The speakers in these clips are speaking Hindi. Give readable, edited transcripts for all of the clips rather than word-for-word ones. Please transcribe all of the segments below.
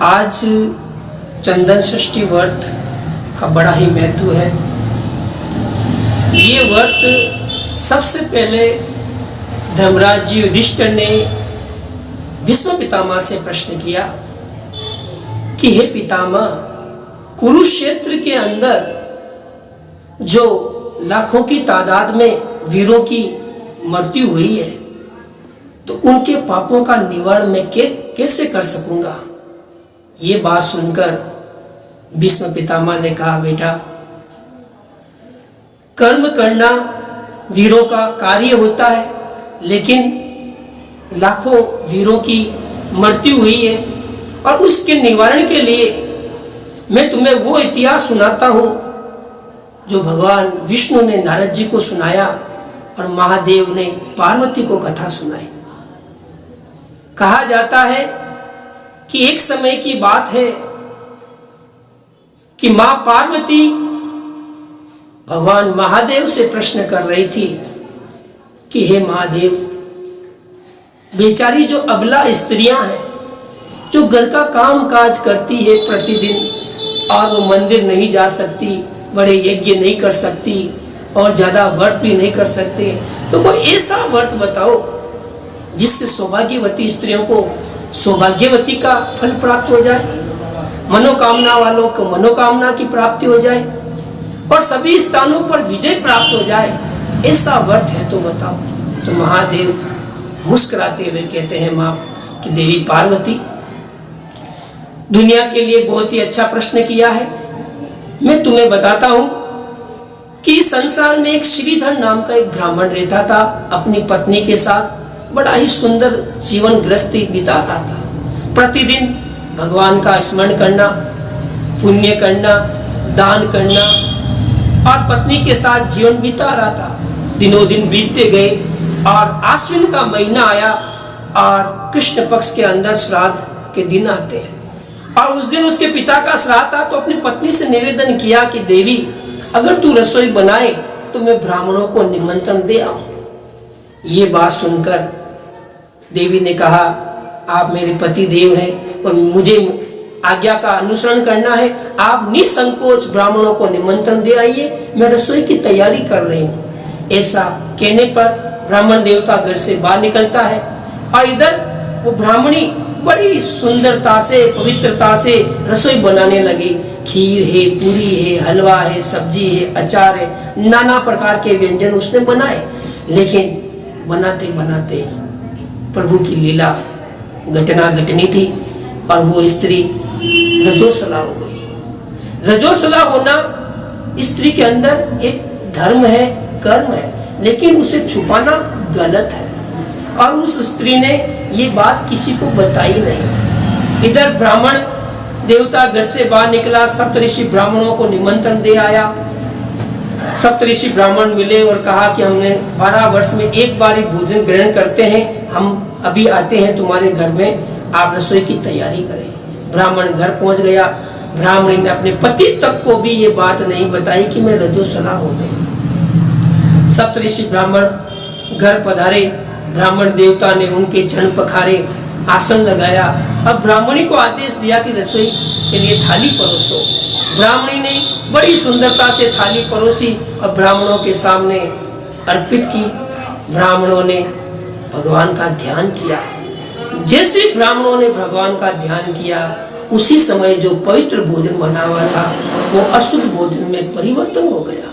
आज चंदन षष्ठी व्रत का बड़ा ही महत्व है। ये व्रत सबसे पहले धर्मराज जी युधिष्ठिर ने भीष्म पितामह से प्रश्न किया कि हे पितामह, कुरुक्षेत्र के अंदर जो लाखों की तादाद में वीरों की मृत्यु हुई है, तो उनके पापों का निवारण मैं कैसे कर सकूंगा। ये बात सुनकर भीष्म पितामह ने कहा, बेटा, कर्म करना वीरों का कार्य होता है, लेकिन लाखों वीरों की मृत्यु हुई है और उसके निवारण के लिए मैं तुम्हें वो इतिहास सुनाता हूं जो भगवान विष्णु ने नारद जी को सुनाया और महादेव ने पार्वती को कथा सुनाई। कहा जाता है कि एक समय की बात है कि मां पार्वती भगवान महादेव से प्रश्न कर रही थी कि हे महादेव, बेचारी जो अबला स्त्रियां हैं, जो घर का काम काज करती है प्रतिदिन और वो मंदिर नहीं जा सकती, बड़े यज्ञ नहीं कर सकती और ज्यादा व्रत भी नहीं कर सकते, तो कोई ऐसा व्रत बताओ जिससे सौभाग्यवती स्त्रियों को सौभाग्यवती का फल प्राप्त हो जाए, मनोकामना वालों को मनोकामना की प्राप्ति हो जाए और सभी स्थानों पर विजय प्राप्त हो जाए। ऐसा व्रत है तो बताओ। तो महादेव मुस्कुराते हुए कहते हैं मां कि देवी पार्वती, दुनिया के लिए बहुत ही अच्छा प्रश्न किया है। मैं तुम्हें बताता हूं कि संसार में एक श्रीधर नाम का एक ब्राह्मण रहता था, अपनी पत्नी के साथ बड़ा ही सुंदर जीवन गृहस्थी बिता रहा था। प्रतिदिन भगवान का स्मरण करना, पुण्य करना, दान करना और पत्नी के साथ जीवन बिता रहा था। दिनों दिन बीतते गए और आश्विन का महीना आया और कृष्ण पक्ष के अंदर श्राद्ध के दिन आते हैं और उस दिन उसके पिता का श्राद्ध था। तो अपनी पत्नी से निवेदन किया कि देवी, अगर तू रसोई बनाए तो मैं ब्राह्मणों को निमंत्रण दे आऊं। ये बात सुनकर देवी ने कहा, आप मेरे पति देव हैं और मुझे आज्ञा का अनुसरण करना है, आप निसंकोच ब्राह्मणों को निमंत्रण दे आइए, मैं रसोई की तैयारी कर रही हूँ। ऐसा कहने पर ब्राह्मण देवता घर से बाहर निकलता है और इधर वो ब्राह्मणी बड़ी सुंदरता से, पवित्रता से रसोई बनाने लगी। खीर है, पूरी है, हलवा है, सब्जी है, अचार है, नाना प्रकार के व्यंजन उसने बनाए। लेकिन बनाते बनाते प्रभु की लीला घटना घटनी थी और वो स्त्री रजोसला हो गई। रजोसला होना स्त्री के अंदर एक धर्म है, कर्म है, लेकिन उसे छुपाना गलत है और उस स्त्री ने ये बात किसी को बताई नहीं। इधर ब्राह्मण देवता घर से बाहर निकला, सप्तऋषि ब्राह्मणों को निमंत्रण दे आया। सप्तऋषि ब्राह्मण मिले और कहा कि हमने 12 वर्ष में एक बार ही भोजन ग्रहण करते हैं, हम अभी आते हैं तुम्हारे घर में, आप रसोई की तैयारी करें। ब्राह्मण घर पहुंच गया। ब्राह्मणी ने अपने पति तक को भी ये बात नहीं बताई कि मैं रजोसला हो गई। सप्तऋषि ब्राह्मण घर पधारे, ब्राह्मण देवता ने उनके चरण पखारे, आसन लगाया। अब ब्राह्मणी को आदेश दिया कि रसोई के लिए थाली परोसो। ब्राह्मणी ने बड़ी सुंदरता से थाली परोसी और ब्राह्मणों के सामने अर्पित की। ब्राह्मणों ने भगवान का ध्यान किया। जैसे ब्राह्मणों ने भगवान का ध्यान किया, उसी समय जो पवित्र भोजन बना हुआ था वो अशुद्ध भोजन में परिवर्तन हो गया।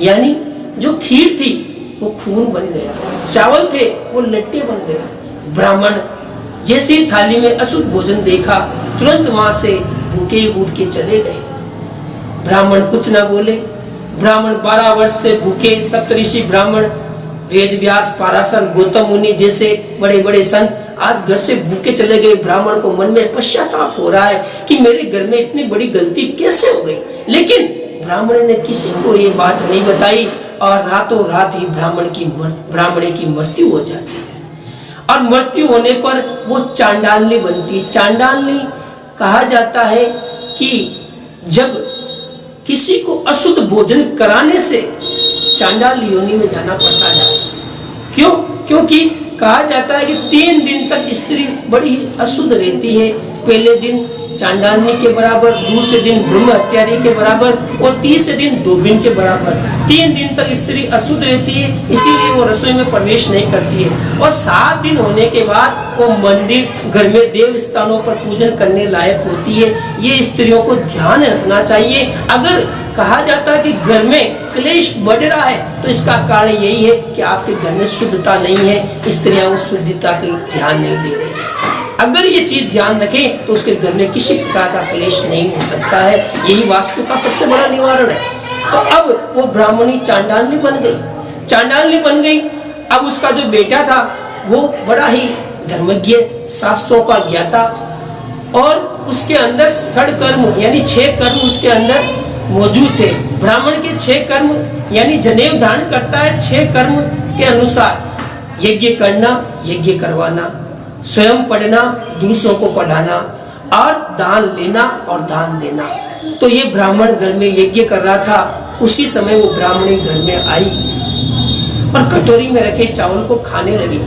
यानी जो खीर थी वो खून बन गया, चावल थे वो लट्टे बन गए। ब्राह्मण जैसे थाली में अशुद्ध भोजन देखा, तुरंत वहां से भूखे उठ के चले गए। ब्राह्मण कुछ ना बोले। ब्राह्मण 12 वर्ष से भूखे, सप्तऋषि ब्राह्मण, वेद व्यास, पाराशर, गौतम मुनि जैसे बड़े बड़े संत आज घर से भूखे चले गए। ब्राह्मण को मन में पश्चाताप हो रहा है कि मेरे घर में इतनी बड़ी गलती कैसे हो गई। लेकिन ब्राह्मण ने किसी को ये बात नहीं बताई और रातों रात ही ब्राह्मणी की मृत्यु हो जाती है। और मृत्यु होने पर वो चांडालनी बनती है। चांडालनी कहा जाता है कि जब किसी को अशुद्ध भोजन कराने से चांडाल योनि में जाना पड़ता है। क्यों? क्योंकि कहा जाता है कि 3 दिन तक स्त्री बड़ी अशुद्ध रहती है। पहले दिन चांडालनी के बराबर, दूसरे दिन ब्रह्म हत्यारी के बराबर और तीसरे दिन दूरबीन के बराबर। 3 दिन तक स्त्री अशुद्ध रहती है, इसीलिए वो रसोई में प्रवेश नहीं करती है। और 7 दिन होने के बाद वो मंदिर, घर में देव स्थानों पर पूजन करने लायक होती है। ये स्त्रियों को ध्यान रखना चाहिए। अगर कहा जाता है कि घर में क्लेश बढ़ रहा है तो इसका कारण यही है कि आपके घर में शुद्धता नहीं है, स्त्रियां उस शुद्धता के ध्यान नहीं दे रही है। अगर ये चीज ध्यान रखें तो उसके घर में किसी प्रकार का क्लेश नहीं हो सकता है। यही वास्तु का सबसे बड़ा निवारण है। तो अब वो ब्राह्मणी चांडालनी बन गई, चांडालनी बन गई। अब उसका जो बेटा था वो बड़ा ही धर्मज्ञ, शास्त्रों का ज्ञाता, और उसके अंदर षड कर्म यानी 6 कर्म उसके अंदर मौजूद थे। ब्राह्मण के 6 कर्म यानी जनेऊ धारण करता है 6 कर्म के अनुसार, यज्ञ करना, यज्ञ करवाना, स्वयं पढ़ना, दूसरों को पढ़ाना, और दान लेना और दान देना। तो ये ब्राह्मण घर में यज्ञ कर रहा था, उसी समय वो ब्राह्मणी घर में आई और कटोरी में रखे चावल को खाने लगी।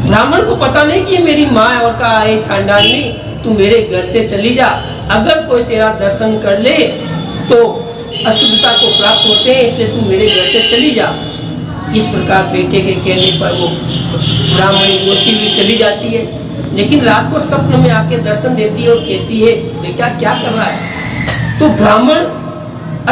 ब्राह्मण को पता नहीं कि ये मेरी माँ है, और कहा, "ए चांडालनी, तू मेरे घर से चली जा। अगर कोई तेरा दर्शन कर ले तो अशुद्धता को प्राप्त होते हैं, इसलिए तू मेरे घर से चली जा।" इस प्रकार बेटे के कहने पर वो ब्राह्मणी रोती हुई चली जाती है। लेकिन रात को स्वप्न में आके दर्शन देती है और कहती है, "बेटा क्या कर रहा है?" तो ब्राह्मण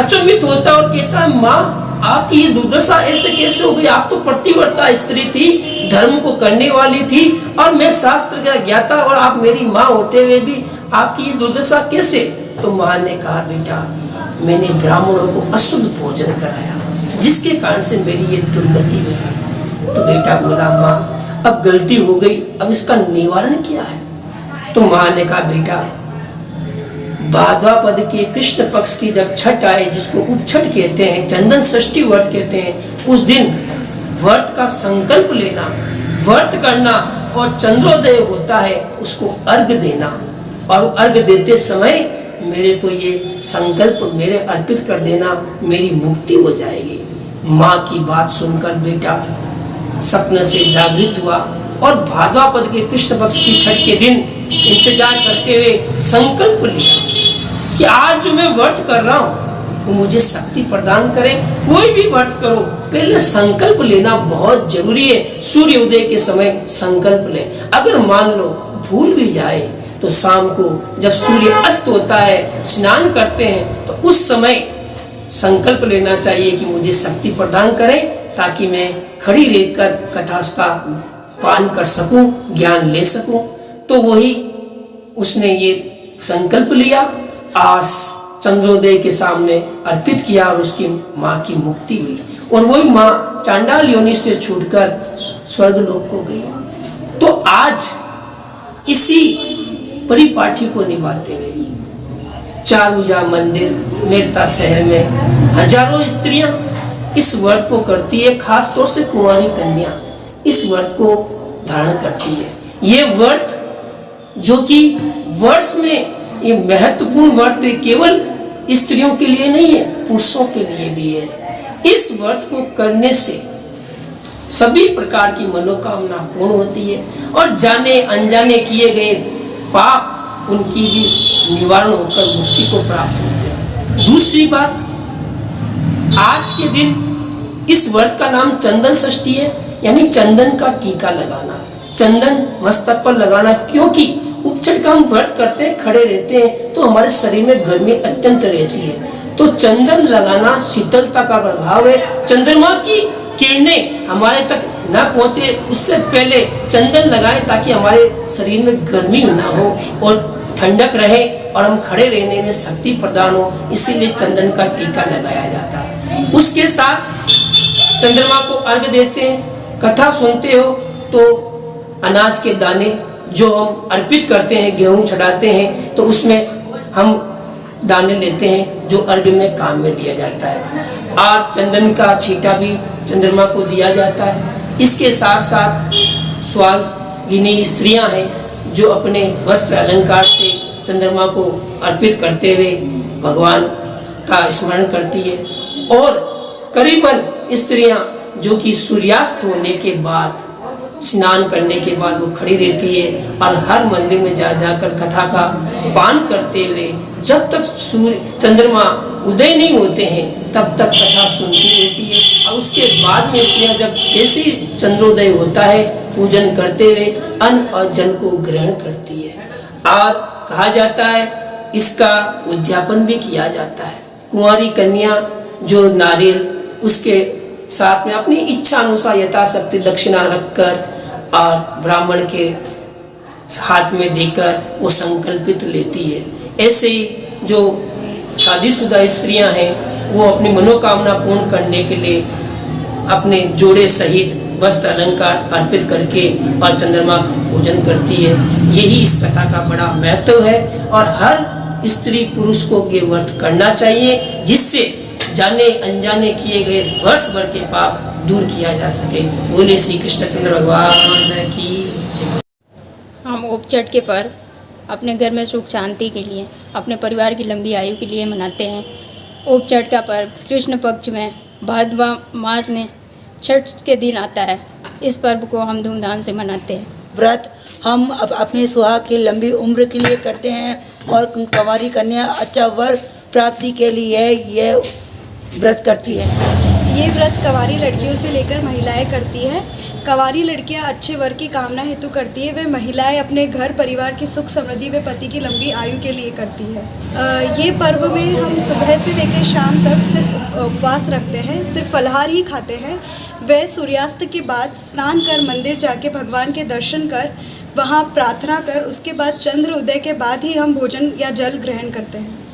अचंभित होता और कहता है, "माँ, आपकी ये दुर्दशा ऐसे कैसे हो गई? आप तो पतिव्रता स्त्री थी, धर्म को करने वाली थी, और मैं शास्त्र का ज्ञाता, और आप मेरी माँ होते हुए भी आपकी ये दुर्दशा कैसे?" तो माँ ने कहा, "बेटा, मैंने ब्राह्मणों को अशुद्ध भोजन कराया, जिसके कारण से मेरी ये दुर्गति हुई।" तो बेटा बोला, "माँ, अब गलती हो गई, अब इसका निवारण क्या है?" तो माँ ने कहा, "बेटा, भाद्रपद के कृष्ण पक्ष की जब छठ आए, जिसको उपछठ कहते हैं, चंदन षष्ठी व्रत कहते हैं, उस दिन व्रत का संकल्प लेना, व्रत करना, और चंद्रोदय होता है उसको अर्घ देना, और अर्घ देते समय मेरे को ये संकल्प मेरे अर्पित कर देना, मेरी मुक्ति हो जाएगी।" माँ की बात सुनकर बेटा सपने से जागृत हुआ और भाद्रपद के कृष्ण पक्ष की छठ के दिन इंतजार करते हुए संकल्प लिया कि आज जो मैं व्रत कर रहा हूँ वो मुझे शक्ति प्रदान करे। कोई भी व्रत करो, पहले संकल्प लेना बहुत जरूरी है। सूर्य उदय के समय संकल्प ले। अगर मान लो भूल भी जाए तो शाम को जब सूर्य अस्त होता है, स्नान करते हैं, तो उस समय संकल्प लेना चाहिए कि मुझे शक्ति प्रदान करें, ताकि मैं खड़ी रहकर कथा का पान कर सकूं, ज्ञान ले सकूं। तो वही उसने ये संकल्प लिया और चंद्रोदय के सामने अर्पित किया, और उसकी माँ की मुक्ति हुई, और वही माँ चांडाल योनि से छूटकर स्वर्ग लोक को गई। तो आज इसी परिपाठी को निभाते हुए चारुजा मंदिर मेरता शहर में हजारों स्त्रियां इस व्रत को करती है। खास तौर से कुंवारी कन्या इस व्रत को धारण करती है। ये व्रत जो कि वर्ष में ये महत्वपूर्ण व्रत है, केवल स्त्रियों के लिए नहीं है, पुरुषों के लिए भी है। इस व्रत को करने से सभी प्रकार की मनोकामना पूर्ण होती है, और जाने अनजाने किए गए पाप उनकी भी निवारण होकर मुक्ति को प्राप्त होते हैं। दूसरी बात, आज के दिन इस व्रत का नाम चंदन षष्ठी है, यानी चंदन का टीका लगाना, चंदन मस्तक पर लगाना। क्योंकि उपछठ का हम व्रत करते हैं, खड़े रहते हैं, तो हमारे शरीर में गर्मी अत्यंत रहती है। तो चंदन लगाना शीतलता का प्रभाव है। चंद्रमा की किरणें हमारे तक न पहुंचे उससे पहले चंदन लगाएं, ताकि हमारे शरीर में गर्मी ना हो और ठंडक रहे, और हम खड़े रहने में शक्ति प्रदान हो। इसीलिए चंदन का टीका लगाया जाता है। उसके साथ चंद्रमा को अर्घ देते हैं। कथा सुनते हो तो अनाज के दाने जो हम अर्पित करते हैं, गेहूं चढ़ाते हैं, तो उसमें हम दाने लेते हैं जो अर्घ में काम में लिया जाता है। और चंदन का छींटा भी चंद्रमा को दिया जाता है। इसके साथ साथ सुहागिनी स्त्रियां हैं जो अपने वस्त्र अलंकार से चंद्रमा को अर्पित करते हुए भगवान का स्मरण करती है। और करीबन स्त्रियां जो कि सूर्यास्त होने के बाद स्नान करने के बाद वो खड़ी रहती है और हर मंदिर में जा जाकर कथा का पान करते हुए जब तक सूर्य चंद्रमा उदय नहीं होते हैं तब तक कथा सुनती रहती है। और उसके बाद में स्त्रियां जब जैसे चंद्रोदय होता है पूजन करते हुए अन्न और जल को ग्रहण करती है। और कहा जाता है इसका उद्यापन भी किया जाता है। कुंवारी कन्या जो नारियल उसके साथ में अपनी इच्छा अनुसार यथाशक्ति दक्षिणा रखकर और ब्राह्मण के हाथ में देकर वो संकल्पित लेती है। ऐसे ही जो शादीशुदा स्त्रियां हैं वो अपनी मनोकामना पूर्ण करने के लिए अपने जोड़े सहित वस्त्र अलंकार अर्पित करके और चंद्रमा का पूजन करती है। यही इस कथा का बड़ा महत्व है और हर स्त्री पुरुष को ये व्रत करना चाहिए जिससे जाने अनजाने किए गए वर्ष भर के पाप दूर किया जा सके। बोले श्री कृष्णचंद्र भगवान की जय। हम उपचट के पर्व अपने घर में सुख शांति के लिए, अपने परिवार की लंबी आयु के लिए मनाते हैं। उपचट का पर्व कृष्ण पक्ष में भाद्रवा मास में छठ के दिन आता है। इस पर्व को हम धूमधाम से मनाते हैं। व्रत हम अपने सुहाग की लंबी उम्र के लिए करते हैं और कुंवारी कन्या अच्छा वर प्राप्ति के लिए ये व्रत करती है। ये व्रत कवारी लड़कियों से लेकर महिलाएं करती है। कवारी लड़कियां अच्छे वर की कामना हेतु करती है। वे महिलाएं अपने घर परिवार की सुख समृद्धि व पति की लंबी आयु के लिए करती है। ये पर्व में हम सुबह से लेकर शाम तक सिर्फ उपवास रखते हैं, सिर्फ फलाहार ही खाते हैं। वे सूर्यास्त के बाद स्नान कर मंदिर जाके भगवान के दर्शन कर वहाँ प्रार्थना कर उसके बाद चंद्र उदय के बाद ही हम भोजन या जल ग्रहण करते हैं।